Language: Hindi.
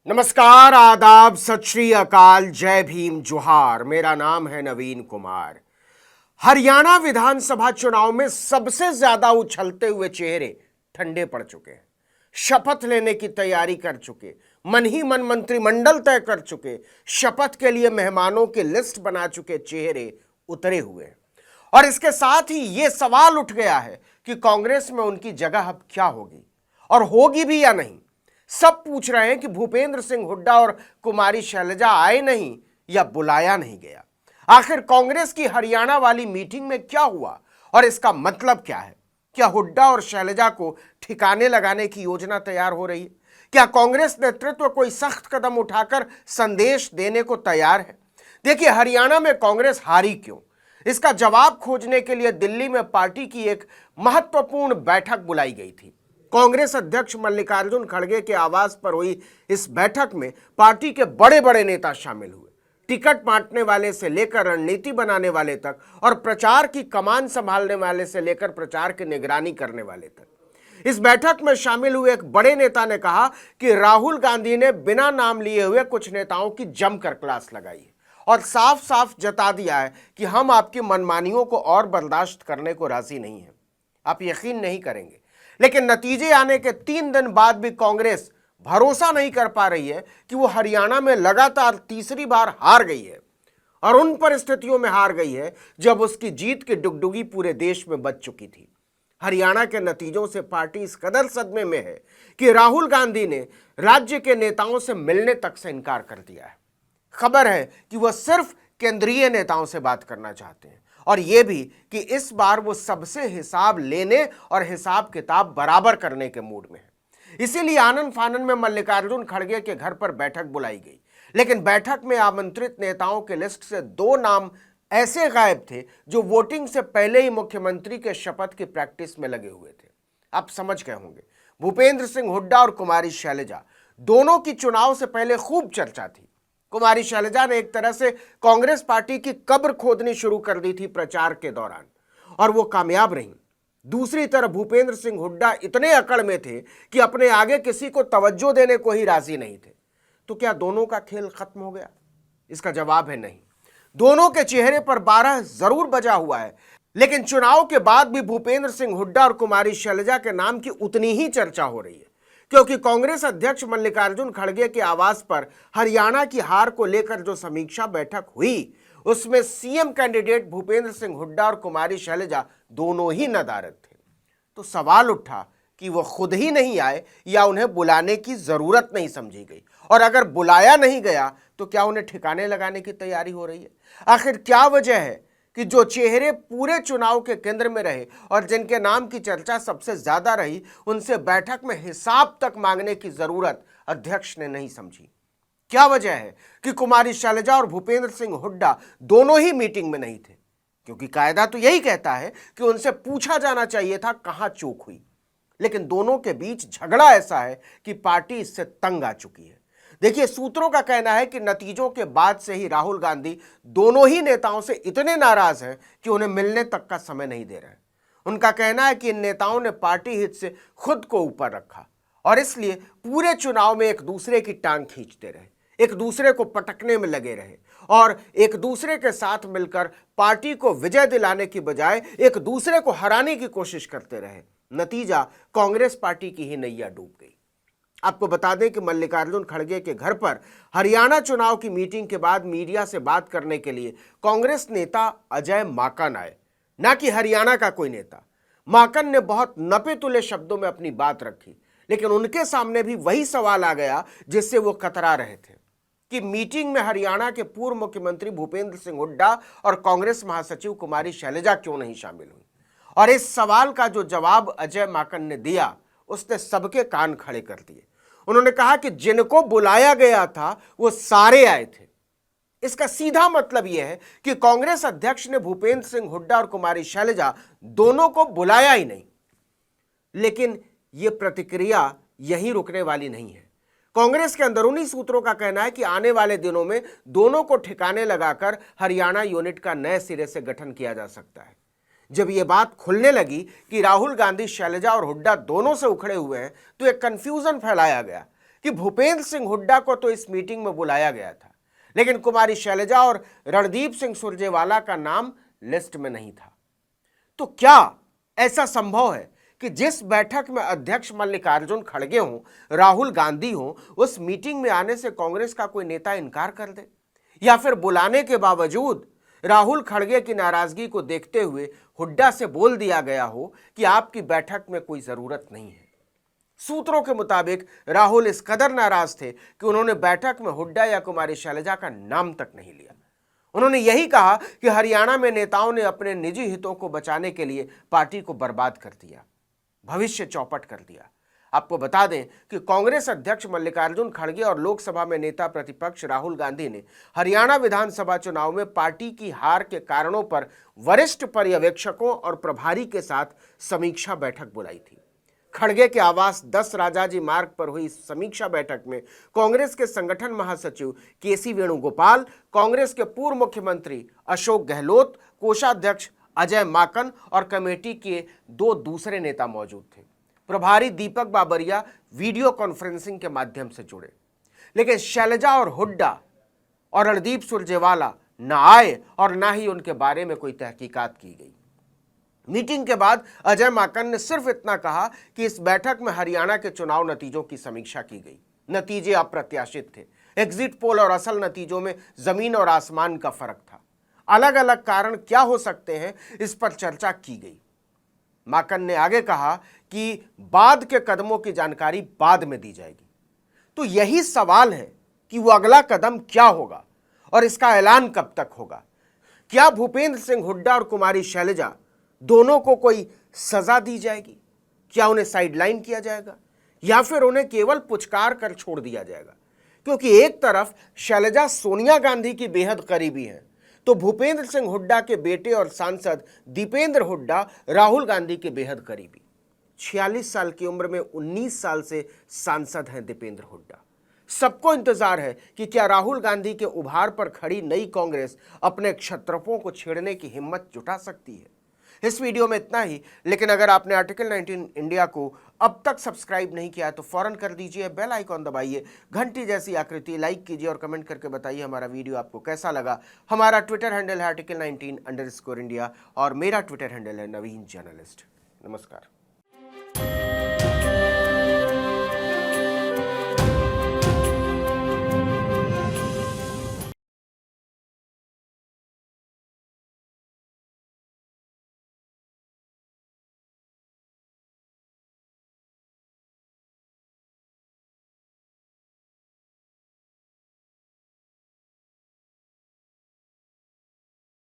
नमस्कार, आदाब, सत श्री अकाल, जय भीम, जोहार। मेरा नाम है नवीन कुमार। हरियाणा विधानसभा चुनाव में सबसे ज्यादा उछलते हुए चेहरे ठंडे पड़ चुके हैं। शपथ लेने की तैयारी कर चुके, मन ही मन मंत्रिमंडल तय कर चुके, शपथ के लिए मेहमानों की लिस्ट बना चुके चेहरे उतरे हुए हैं। और इसके साथ ही यह सवाल उठ गया है कि कांग्रेस में उनकी जगह अब क्या होगी और होगी भी या नहीं। सब पूछ रहे हैं कि भूपेंद्र सिंह हुड्डा और कुमारी शैलजा आए नहीं या बुलाया नहीं गया। आखिर कांग्रेस की हरियाणा वाली मीटिंग में क्या हुआ और इसका मतलब क्या है? क्या हुड्डा और शैलजा को ठिकाने लगाने की योजना तैयार हो रही है? क्या कांग्रेस नेतृत्व कोई सख्त कदम उठाकर संदेश देने को तैयार है? देखिए, हरियाणा में कांग्रेस हारी क्यों, इसका जवाब खोजने के लिए दिल्ली में पार्टी की एक महत्वपूर्ण बैठक बुलाई गई थी। कांग्रेस अध्यक्ष मल्लिकार्जुन खड़गे के आवास पर हुई इस बैठक में पार्टी के बड़े बड़े नेता शामिल हुए। टिकट बांटने वाले से लेकर रणनीति बनाने वाले तक और प्रचार की कमान संभालने वाले से लेकर प्रचार की निगरानी करने वाले तक। इस बैठक में शामिल हुए एक बड़े नेता ने कहा कि राहुल गांधी ने बिना नाम लिए हुए कुछ नेताओं की जमकर क्लास लगाई है और साफ साफ जता दिया है कि हम आपकी मनमानियों को और बर्दाश्त करने को राजी नहीं है। आप यकीन नहीं करेंगे, लेकिन नतीजे आने के 3 दिन बाद भी कांग्रेस भरोसा नहीं कर पा रही है कि वो हरियाणा में लगातार तीसरी बार हार गई है और उन परिस्थितियों में हार गई है जब उसकी जीत की डुगडुगी पूरे देश में बज चुकी थी। हरियाणा के नतीजों से पार्टी इस कदर सदमे में है कि राहुल गांधी ने राज्य के नेताओं से मिलने तक से इनकार कर दिया है। खबर है कि वह सिर्फ केंद्रीय नेताओं से बात करना चाहते हैं और यह भी कि इस बार वो सबसे हिसाब लेने और हिसाब किताब बराबर करने के मूड में है। इसीलिए आनन फानन में मल्लिकार्जुन खड़गे के घर पर बैठक बुलाई गई, लेकिन बैठक में आमंत्रित नेताओं के लिस्ट से 2 नाम ऐसे गायब थे जो वोटिंग से पहले ही मुख्यमंत्री के शपथ की प्रैक्टिस में लगे हुए थे। आप समझ गए होंगे, भूपेंद्र सिंह हुड्डा और कुमारी शैलजा दोनों की चुनाव से पहले खूब चर्चा थी। कुमारी शैलजा ने एक तरह से कांग्रेस पार्टी की कब्र खोदनी शुरू कर दी थी प्रचार के दौरान और वो कामयाब रही। दूसरी तरफ भूपेंद्र सिंह हुड्डा इतने अकड़ में थे कि अपने आगे किसी को तवज्जो देने को ही राजी नहीं थे। तो क्या दोनों का खेल खत्म हो गया? इसका जवाब है नहीं। दोनों के चेहरे पर 12 जरूर बजा हुआ है, लेकिन चुनाव के बाद भी भूपेंद्र सिंह हुड्डा और कुमारी शैलजा के नाम की उतनी ही चर्चा हो रही है, क्योंकि कांग्रेस अध्यक्ष मल्लिकार्जुन खड़गे के आवास पर हरियाणा की हार को लेकर जो समीक्षा बैठक हुई उसमें सीएम कैंडिडेट भूपेंद्र सिंह हुड्डा और कुमारी शैलजा दोनों ही नदारद थे। तो सवाल उठा कि वो खुद ही नहीं आए या उन्हें बुलाने की जरूरत नहीं समझी गई, और अगर बुलाया नहीं गया तो क्या उन्हें ठिकाने लगाने की तैयारी हो रही है? आखिर क्या वजह है कि जो चेहरे पूरे चुनाव के केंद्र में रहे और जिनके नाम की चर्चा सबसे ज्यादा रही, उनसे बैठक में हिसाब तक मांगने की जरूरत अध्यक्ष ने नहीं समझी? क्या वजह है कि कुमारी शैलजा और भूपेंद्र सिंह हुड्डा दोनों ही मीटिंग में नहीं थे? क्योंकि कायदा तो यही कहता है कि उनसे पूछा जाना चाहिए था कहां चूक हुई, लेकिन दोनों के बीच झगड़ा ऐसा है कि पार्टी इससे तंग आ चुकी है। देखिए, सूत्रों का कहना है कि नतीजों के बाद से ही राहुल गांधी दोनों ही नेताओं से इतने नाराज हैं कि उन्हें मिलने तक का समय नहीं दे रहे हैं। उनका कहना है कि इन नेताओं ने पार्टी हित से खुद को ऊपर रखा और इसलिए पूरे चुनाव में एक दूसरे की टांग खींचते रहे, एक दूसरे को पटकने में लगे रहे और एक दूसरे के साथ मिलकर पार्टी को विजय दिलाने की बजाय एक दूसरे को हराने की कोशिश करते रहे। नतीजा, कांग्रेस पार्टी की ही नैया डूब गई। आपको बता दें कि मल्लिकार्जुन खड़गे के घर पर हरियाणा चुनाव की मीटिंग के बाद मीडिया से बात करने के लिए कांग्रेस नेता अजय माकन आए, ना कि हरियाणा का कोई नेता। माकन ने बहुत नपे तुले शब्दों में अपनी बात रखी, लेकिन उनके सामने भी वही सवाल आ गया जिससे वो कतरा रहे थे कि मीटिंग में हरियाणा के पूर्व मुख्यमंत्री भूपेंद्र सिंह हुड्डा और कांग्रेस महासचिव कुमारी शैलजा क्यों नहीं शामिल हुई। और इस सवाल का जो जवाब अजय माकन ने दिया उसने सबके कान खड़े कर दिए। उन्होंने कहा कि जिनको बुलाया गया था वो सारे आए थे। इसका सीधा मतलब यह है कि कांग्रेस अध्यक्ष ने भूपेंद्र सिंह हुड्डा और कुमारी शैलजा दोनों को बुलाया ही नहीं। लेकिन यह प्रतिक्रिया यहीं रुकने वाली नहीं है। कांग्रेस के अंदरूनी सूत्रों का कहना है कि आने वाले दिनों में दोनों को ठिकाने लगाकर हरियाणा यूनिट का नए सिरे से गठन किया जा सकता है। जब यह बात खुलने लगी कि राहुल गांधी शैलजा और हुड्डा दोनों से उखड़े हुए हैं तो एक कंफ्यूजन फैलाया गया कि भूपेंद्र सिंह हुड्डा को तो इस मीटिंग में बुलाया गया था, लेकिन कुमारी शैलजा और रणदीप सिंह सुरजेवाला का नाम लिस्ट में नहीं था। तो क्या ऐसा संभव है कि जिस बैठक में अध्यक्ष मल्लिकार्जुन खड़गे हों, राहुल गांधी हों, उस मीटिंग में आने से कांग्रेस का कोई नेता इनकार कर दे, या फिर बुलाने के बावजूद राहुल खड़गे की नाराजगी को देखते हुए हुड्डा से बोल दिया गया हो कि आपकी बैठक में कोई जरूरत नहीं है। सूत्रों के मुताबिक राहुल इस कदर नाराज थे कि उन्होंने बैठक में हुड्डा या कुमारी शैलजा का नाम तक नहीं लिया। उन्होंने यही कहा कि हरियाणा में नेताओं ने अपने निजी हितों को बचाने के लिए पार्टी को बर्बाद कर दिया, भविष्य चौपट कर दिया। आपको बता दें कि कांग्रेस अध्यक्ष मल्लिकार्जुन खड़गे और लोकसभा में नेता प्रतिपक्ष राहुल गांधी ने हरियाणा विधानसभा चुनाव में पार्टी की हार के कारणों पर वरिष्ठ पर्यवेक्षकों और प्रभारी के साथ समीक्षा बैठक बुलाई थी। खड़गे के आवास 10 राजाजी मार्ग पर हुई समीक्षा बैठक में कांग्रेस के संगठन महासचिव केसी वेणुगोपाल, कांग्रेस के पूर्व मुख्यमंत्री अशोक गहलोत, कोषाध्यक्ष अजय माकन और कमेटी के 2 दूसरे नेता मौजूद थे। प्रभारी दीपक बाबरिया वीडियो कॉन्फ्रेंसिंग के माध्यम से जुड़े, लेकिन शैलजा और हुड्डा और रणदीप सुरजेवाला न आए और न ही उनके बारे में कोई तहकीकात की गई। मीटिंग के बाद अजय माकन ने सिर्फ इतना कहा कि इस बैठक में हरियाणा के चुनाव नतीजों की समीक्षा की गई। नतीजे अप्रत्याशित थे। एग्जिट पोल और असल नतीजों में जमीन और आसमान का फर्क था। अलग अलग कारण क्या हो सकते हैं, इस पर चर्चा की गई। माकन ने आगे कहा कि बाद के कदमों की जानकारी बाद में दी जाएगी। तो यही सवाल है कि वो अगला कदम क्या होगा और इसका ऐलान कब तक होगा। क्या भूपेंद्र सिंह हुड्डा और कुमारी शैलजा दोनों को कोई सजा दी जाएगी? क्या उन्हें साइडलाइन किया जाएगा या फिर उन्हें केवल पुचकार कर छोड़ दिया जाएगा? क्योंकि एक तरफ शैलजा सोनिया गांधी की बेहद करीबी हैं, तो भूपेंद्र सिंह हुड्डा के बेटे और सांसद दीपेंद्र हुड्डा राहुल गांधी के बेहद करीबी। 46 साल की उम्र में 19 साल से सांसद हैं दीपेंद्र हुड्डा। सबको इंतजार है कि क्या राहुल गांधी के उभार पर खड़ी नई कांग्रेस अपने क्षत्रपों को छेड़ने की हिम्मत जुटा सकती है। इस वीडियो में इतना ही, लेकिन अगर आपने आर्टिकल 19 इंडिया को अब तक सब्सक्राइब नहीं किया है तो फौरन कर दीजिए, बेल आइकॉन दबाइए, घंटी जैसी आकृति लाइक कीजिए और कमेंट करके बताइए हमारा वीडियो आपको कैसा लगा। हमारा ट्विटर हैंडल है article19_India और मेरा ट्विटर हैंडल है नवीन जर्नलिस्ट। नमस्कार।